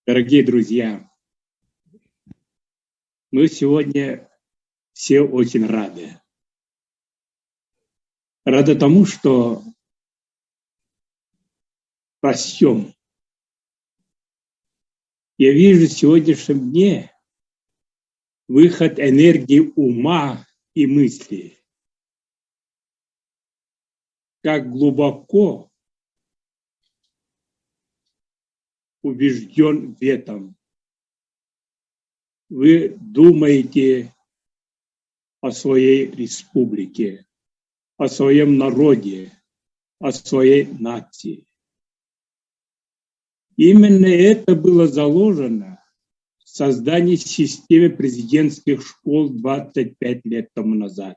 Дорогие друзья, мы сегодня все очень рады. Рады тому, что растем. Я вижу в сегодняшнем дне выход энергии ума и мысли. Как глубоко убежден в этом. Вы думаете о своей республике, о своем народе, о своей нации. Именно это было заложено в создании системы президентских школ 25 лет тому назад.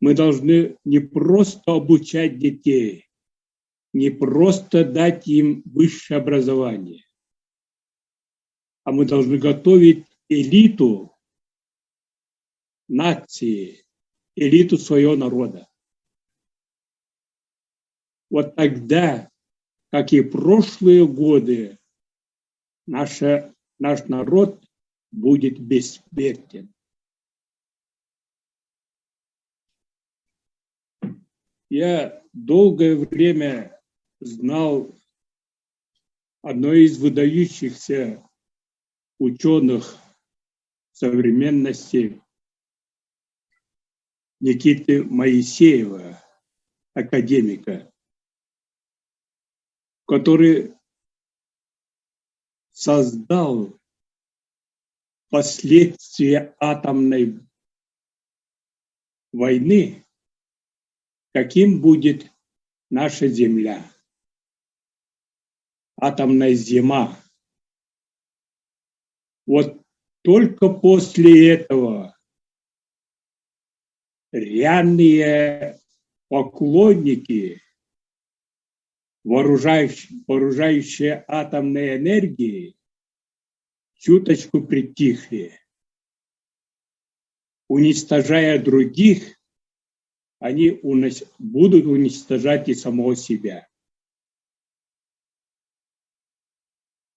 Мы должны не просто обучать детей, не просто дать им высшее образование, а мы должны готовить элиту нации, элиту своего народа. Вот тогда, как и в прошлые годы, наш народ будет бессмертен. Я долгое время знал одного из выдающихся ученых современности Никиты Моисеева, академика, который создал последствия атомной войны, каким будет наша Земля. Атомная зима. Вот только после этого реальные поклонники, вооружающие атомной энергией, чуточку притихли. Уничтожая других, они будут уничтожать и самого себя.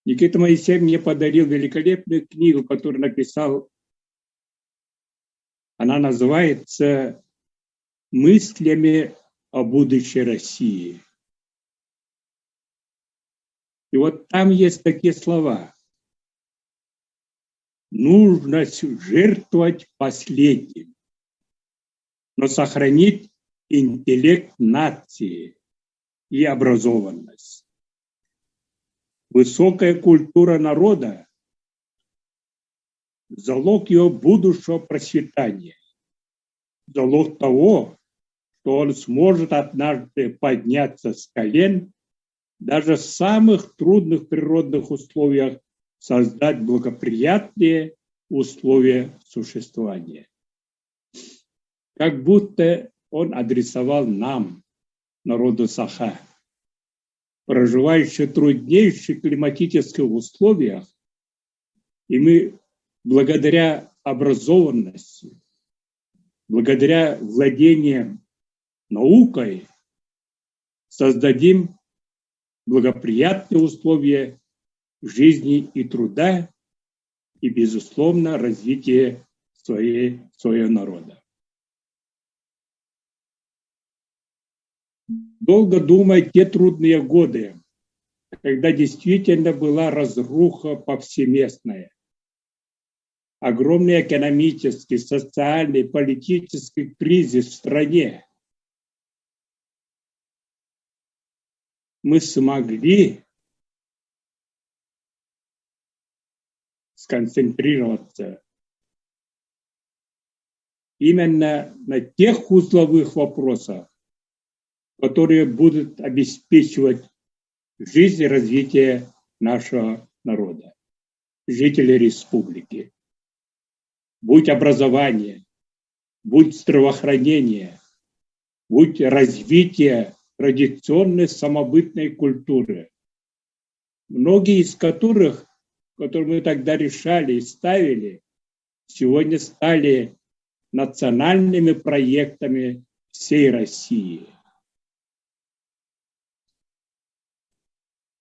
Никита Моисеев мне подарил великолепную книгу, которую написал. Она называется «Мыслями о будущей России». И вот там есть такие слова. Нужно жертвовать последним, но сохранить интеллект нации и образованность. Высокая культура народа – залог его будущего процветания, залог того, что он сможет однажды подняться с колен, даже в самых трудных природных условиях создать благоприятные условия существования. Как будто он адресовал нам, народу Саха, проживающих в труднейших климатических условиях, и мы благодаря образованности, благодаря владению наукой создадим благоприятные условия жизни и труда и, безусловно, развития своего народа. Долго думая те трудные годы, когда действительно была разруха повсеместная, огромный экономический, социальный, политический кризис в стране, мы смогли сконцентрироваться именно на тех узловых вопросах, которые будут обеспечивать жизнь и развитие нашего народа, жителей республики. Будь образование, будь здравоохранение, будь развитие традиционной самобытной культуры, многие из которых, которые мы тогда решали и ставили, сегодня стали национальными проектами всей России.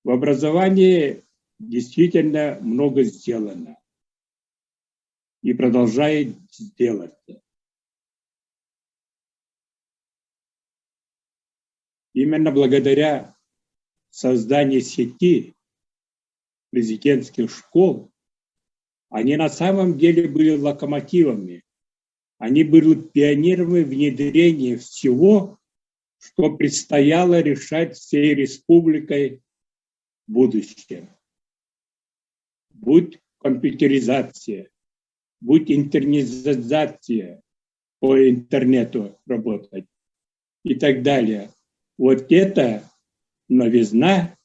В образовании действительно много сделано и продолжает делаться. Именно благодаря созданию сети президентских школ они на самом деле были локомотивами. Они были пионерами внедрения всего, что предстояло решать всей республикой в будущем. Будь компьютеризация, будь интернетизация, по интернету работать и так далее. Вот эта новизна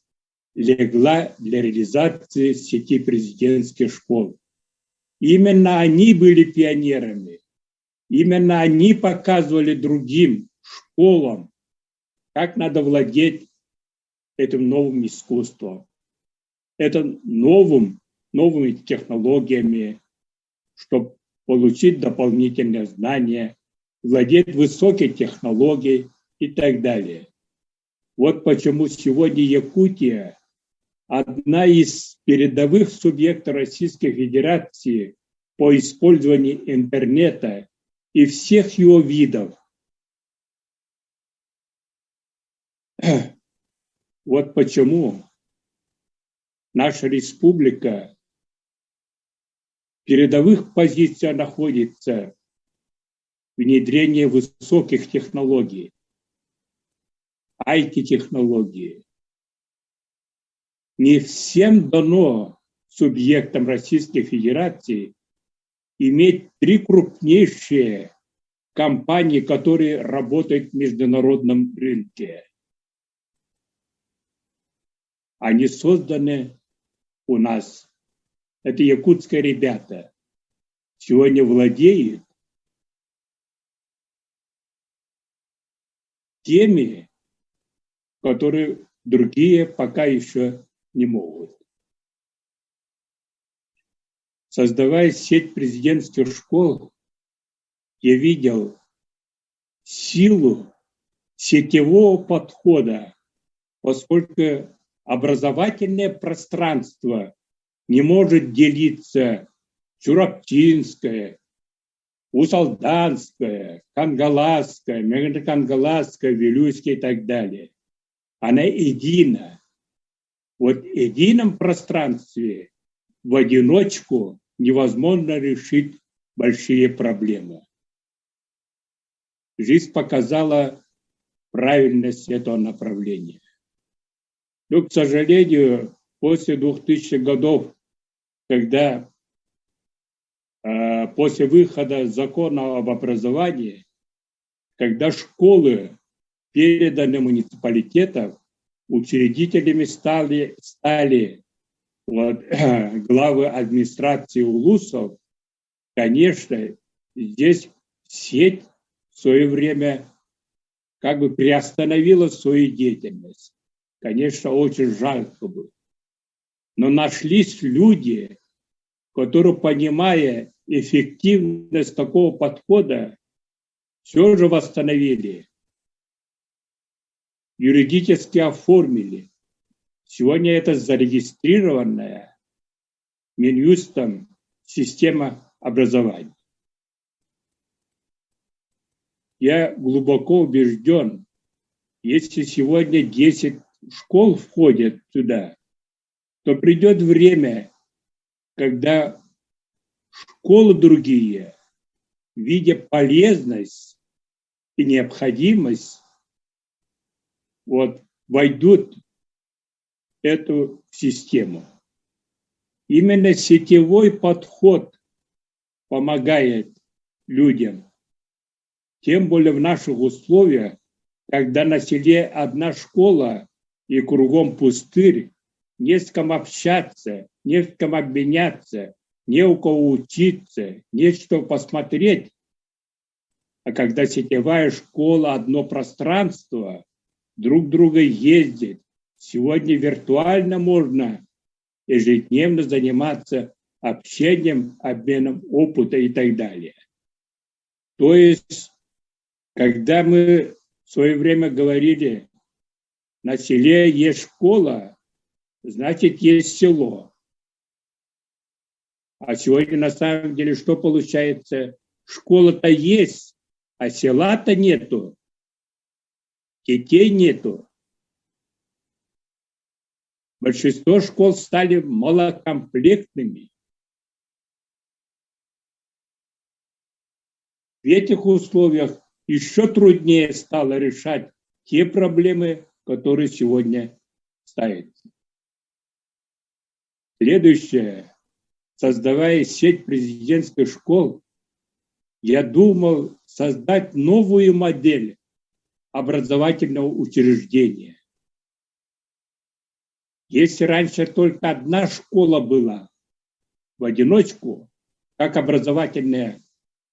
легла для реализации сети президентских школ. Именно они были пионерами. Именно они показывали другим школам, как надо владеть этим новым искусством, новыми технологиями, чтобы получить дополнительные знания, владеть высокой технологией и так далее. Вот почему сегодня Якутия одна из передовых субъектов Российской Федерации по использованию интернета и всех его видов. Вот почему наша республика в передовых позициях находится в внедрении высоких технологий, IT-технологий. Не всем дано субъектам Российской Федерации иметь 3 крупнейшие компании, которые работают в международном рынке. Они созданы у нас. Это якутские ребята. Сегодня владеют теми, которые другие пока еще не могут. Создавая сеть президентских школ, я видел силу сетевого подхода, поскольку образовательное пространство не может делиться Чураптинское, Усалданское, Кангаласское, Мегакангаласское, Вилюйское и так далее. Она едина. Вот в едином пространстве в одиночку невозможно решить большие проблемы. Жизнь показала правильность этого направления. Но, к сожалению, после 2000-х годов, когда после выхода закона об образовании, когда школы переданы муниципалитетам, учредителями стали главы администрации улусов, конечно, здесь сеть в свое время как бы приостановила свою деятельность. Конечно, очень жалко было. Но нашлись люди, которые, понимая эффективность такого подхода, все же восстановили, юридически оформили. Сегодня это зарегистрированная Минюстом система образования. Я глубоко убежден, если сегодня 10 школ входят туда, то придет время, когда школы другие, видя полезность и необходимость, войдут в эту систему. Именно сетевой подход помогает людям, тем более в наших условиях, когда на селе одна школа и кругом пустырь, не с кем общаться, не с кем обменяться, не у кого учиться, не что посмотреть. А когда сетевая школа, одно пространство, друг друга ездит. Сегодня виртуально можно ежедневно заниматься общением, обменом опыта и так далее. То есть, когда мы в свое время говорили, на селе есть школа, значит, есть село. А сегодня на самом деле что получается? Школа-то есть, а села-то нету. Детей нету. Большинство школ стали малокомплектными. В этих условиях еще труднее стало решать те проблемы, которые сегодня ставятся. Следующее. Создавая сеть президентских школ, я думал создать новую модель образовательного учреждения. Если раньше только одна школа была в одиночку, как образовательное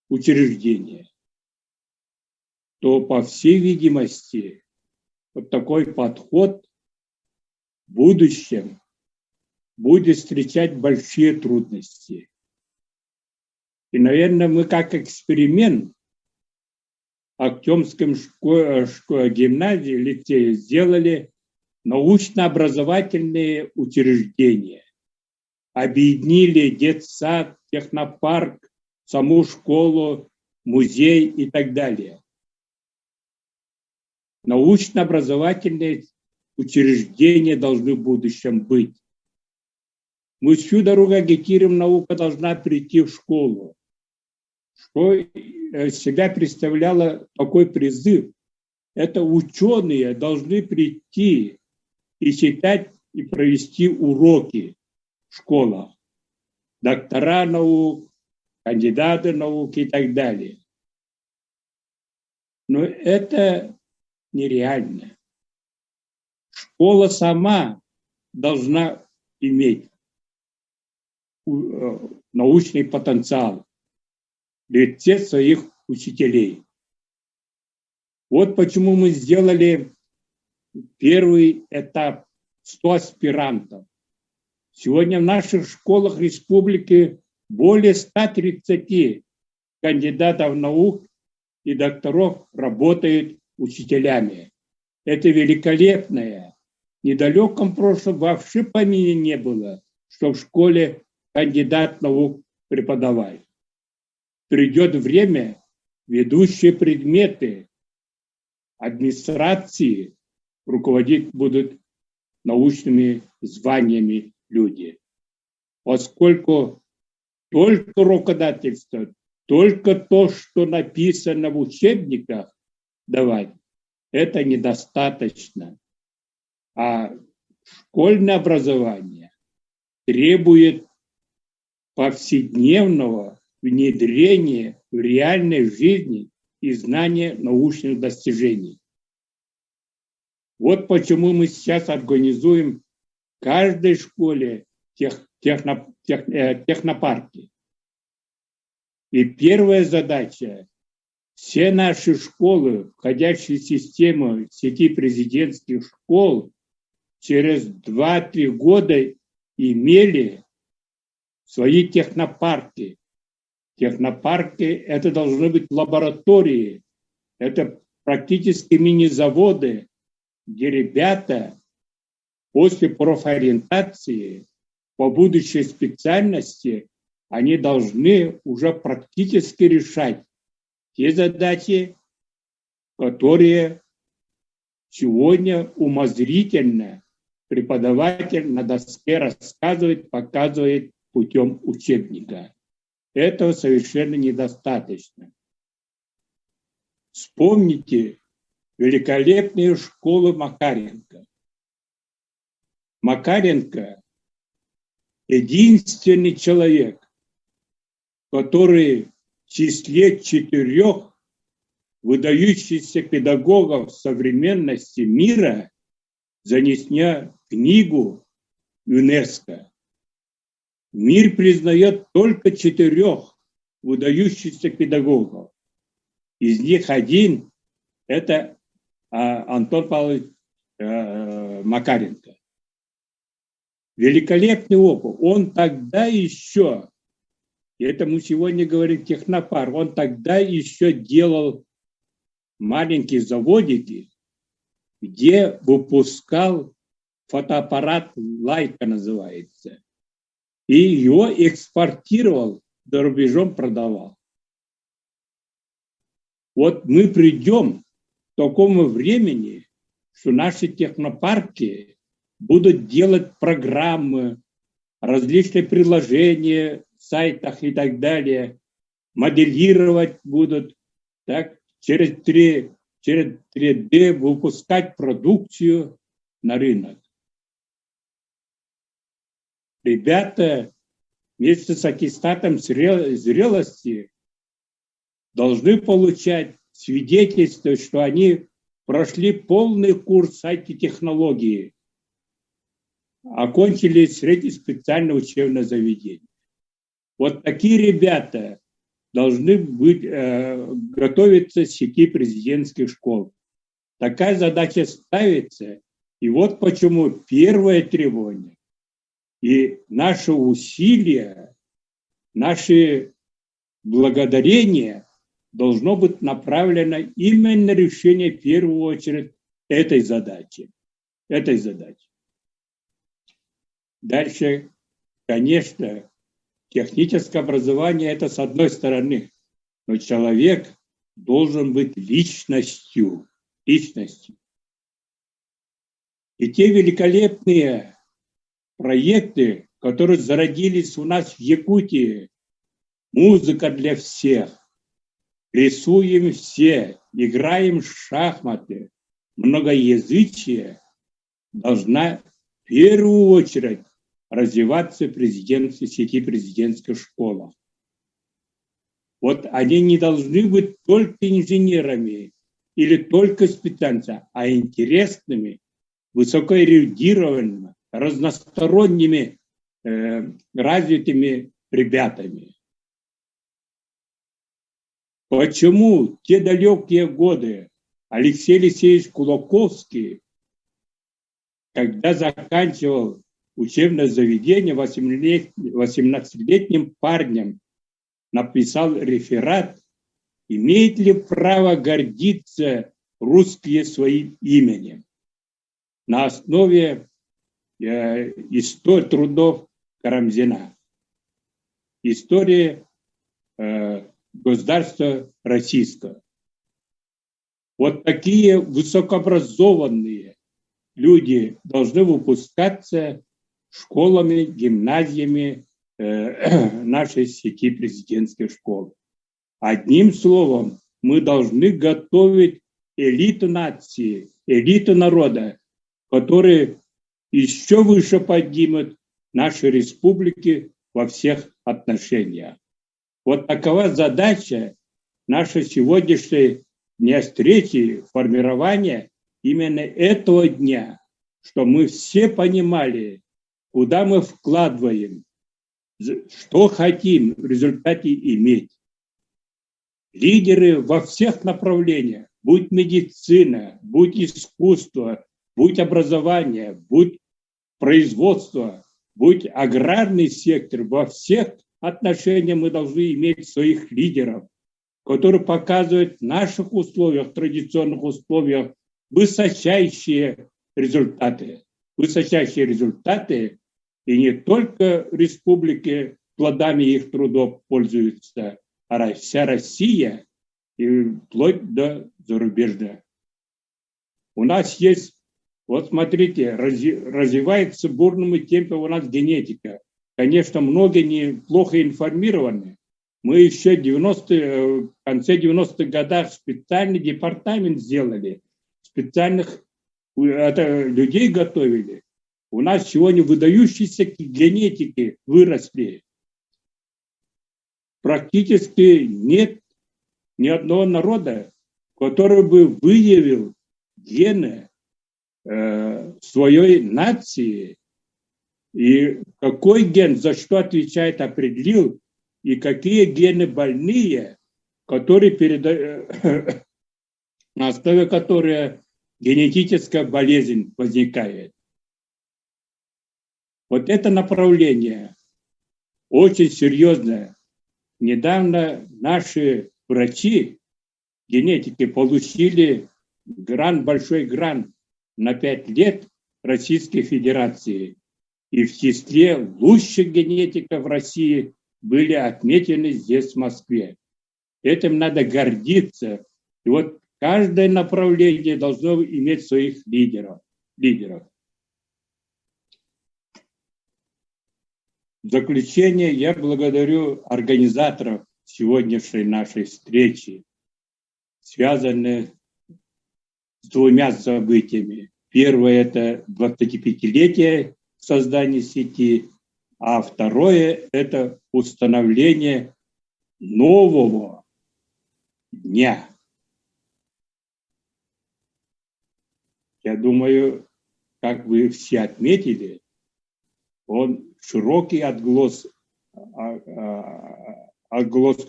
учреждение, то, по всей видимости, вот такой подход в будущем будет встречать большие трудности. И, наверное, мы как эксперимент в Актемском гимназии, лицее сделали научно-образовательные учреждения. Объединили детсад, технопарк, саму школу, музей и так далее. Научно-образовательные учреждения должны в будущем быть. Мы всю дорогу агитируем, наука должна прийти в школу. Что из себя представляло такой призыв? Это ученые должны прийти и читать, и провести уроки в школах. Доктора наук, кандидаты наук и так далее. Но это нереально. Школа сама должна иметь научный потенциал в лице своих учителей. Вот почему мы сделали первый этап 100 аспирантов. Сегодня в наших школах республики более 130 кандидатов наук и докторов работают учителями. Это великолепное. В недалеком прошлом вообще в помине не было, что в школе кандидат наук преподавать. Придет время, ведущие предметы администрации руководить будут научными званиями люди. Поскольку только руководительство, только то, что написано в учебниках давать, это недостаточно. А школьное образование требует повседневного внедрения в реальной жизни и знания научных достижений. Вот почему мы сейчас организуем в каждой школе технопарки. И первая задача – все наши школы, входящие в систему сети президентских школ, через 2-3 года имели свои технопарки. Технопарки – это должны быть лаборатории, это практически мини-заводы, где ребята после профориентации по будущей специальности они должны уже практически решать те задачи, которые сегодня умозрительно преподаватель на доске рассказывает, показывает путем учебника. Этого совершенно недостаточно. Вспомните великолепные школы Макаренко. Макаренко – единственный человек, который в числе 4 выдающихся педагогов современности мира занесена книгу ЮНЕСКО. Мир признает только 4 выдающихся педагогов. Из них один – это Антон Павлович Макаренко. Великолепный опыт. Он тогда еще, и это мы сегодня говорим технопарк, он тогда еще делал маленькие заводики, где выпускал фотоаппарат Leica называется. И его экспортировал, за рубежом продавал. Вот мы придем к такому времени, что наши технопарки будут делать программы, различные приложения в сайтах и так далее, моделировать будут, так, через 3D выпускать продукцию на рынок. Ребята вместе с аттестатом зрелости должны получать свидетельство, что они прошли полный курс IT-технологии, окончили среднее специальное учебное заведение. Вот такие ребята должны быть, готовиться в сети президентских школ. Такая задача ставится. И вот почему первое требование и наши усилия, наши благодарения должно быть направлено именно на решение в первую очередь этой задачи. Дальше, конечно, техническое образование – это с одной стороны, но человек должен быть личностью. И те великолепные проекты, которые зародились у нас в Якутии, музыка для всех, рисуем все, играем в шахматы, многоязычие должна в первую очередь развиваться в сети президентских школ. Вот они не должны быть только инженерами или только специалистами, а интересными, высокоэрудированными, разносторонними, развитыми ребятами. Почему те далекие годы Алексей Алексеевич Кулаковский, когда заканчивал учебное заведение, 18-летним парнем написал реферат, имеет ли право гордиться русские своим именем, на основе истории трудов Карамзина, истории государства российского. Вот такие высокообразованные люди должны выпускаться школами, гимназиями нашей сети президентских школ. Одним словом, мы должны готовить элиту нации, элиту народа, которые еще выше поднимут наши республики во всех отношениях. Вот такова задача нашей сегодняшней дня встречи, формирования именно этого дня, что мы все понимали, куда мы вкладываем, что хотим в результате иметь. Лидеры во всех направлениях, будь медицина, будь искусство, будь образование, будь производство, будь аграрный сектор, во всех отношениях мы должны иметь своих лидеров, которые показывают в наших условиях, традиционных условиях, высочайшие результаты. Высочайшие результаты, и не только республики плодами их трудов пользуются, а вся Россия и вплоть до зарубежья. У нас есть, вот смотрите, развивается бурными темпами у нас генетика. Конечно, многие неплохо информированы. Мы еще в конце 90-х годах специальный департамент сделали, специальных людей готовили. У нас сегодня выдающиеся генетики выросли. Практически нет ни одного народа, который бы выявил гены своей нации, и какой ген за что отвечает, определил, и какие гены больные, которые на основе которой генетическая болезнь возникает. Вот это направление очень серьезное. Недавно наши врачи, генетики, получили большой грант на 5 лет Российской Федерации. И в числе лучших генетиков России были отмечены здесь, в Москве. Этим надо гордиться. И вот каждое направление должно иметь своих лидеров. В заключение я благодарю организаторов сегодняшней нашей встречи, связанной с двумя событиями. Первое – это 25-летие создания сети, а второе – это установление нового дня. Я думаю, как вы все отметили, он широкий отголоску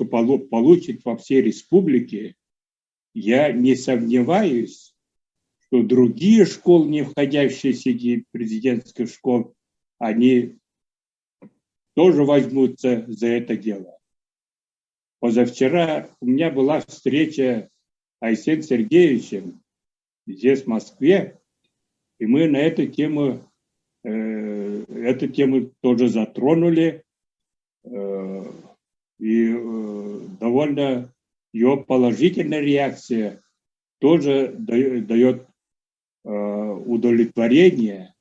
получит во всей республике. Я не сомневаюсь, что другие школы, не входящие в сети президентских школ, они тоже возьмутся за это дело. Позавчера у меня была встреча с Айсеном Сергеевичем здесь, в Москве, и мы на эту тему тоже затронули, и довольно ее положительная реакция тоже дает удовлетворение,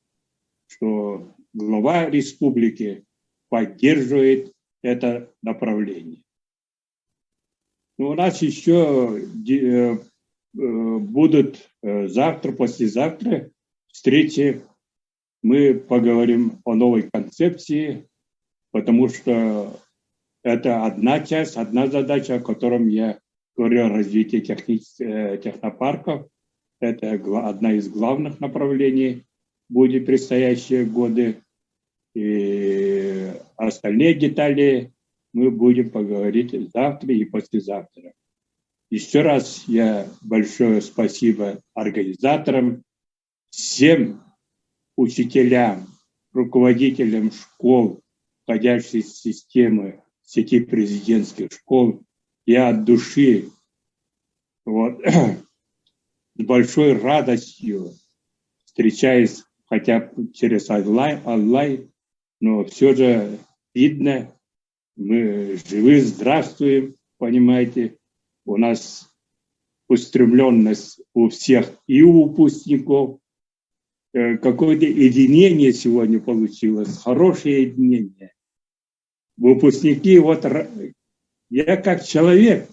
что глава республики поддерживает это направление. Но у нас еще будут завтра, послезавтра встречи. Мы поговорим о новой концепции, потому что это одна часть, одна задача, о которой я говорю, о развитии технопарков. Это одна из главных направлений будет в предстоящие годы. И остальные детали мы будем поговорить завтра и послезавтра. Еще раз я большое спасибо организаторам, всем учителям, руководителям школ, входящих в системы сети президентских школ. Я от души с большой радостью встречаюсь, хотя через онлайн, но все же видно, мы живы, здравствуем, понимаете. У нас устремленность у всех и у выпускников. Какое-то единение сегодня получилось, хорошее единение. Выпускники, я как человек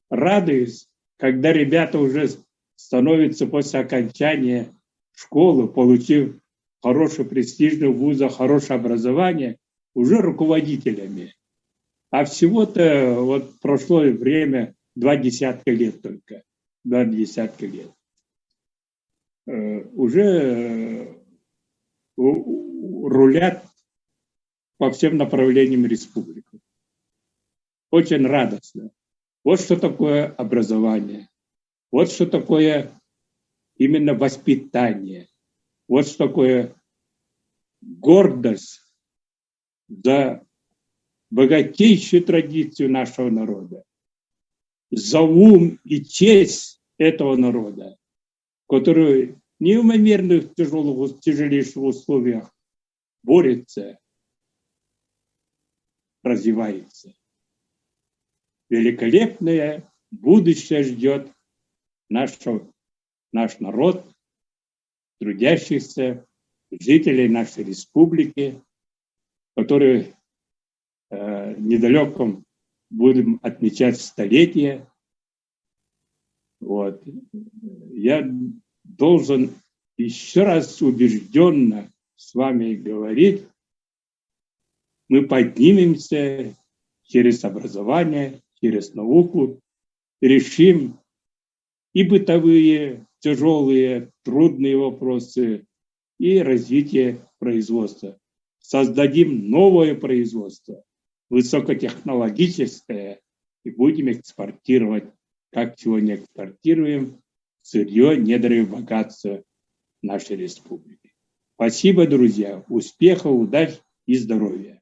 радуюсь, когда ребята уже становятся после окончания школы, получив хороший престижный вуз, хорошее образование, уже руководителями. А всего-то прошло время 20 лет только. 20 лет. Уже рулят по всем направлениям республики. Очень радостно. Вот что такое образование. Вот что такое именно воспитание. Вот что такое гордость за богатейшую традицию нашего народа, за ум и честь этого народа, который в неимоверных тяжелейших условиях борется, развивается. Великолепное будущее ждет наш народ, трудящихся, жителей нашей республики, которые недалеком будем отмечать столетие. Я должен еще раз убежденно с вами говорить, мы поднимемся через образование, через науку, решим и бытовые, тяжелые, трудные вопросы, и развитие производства. Создадим новое производство, высокотехнологическое, и будем экспортировать, как сегодня экспортируем сырье, недра и богатства нашей республики. Спасибо, друзья. Успехов, удачи и здоровья.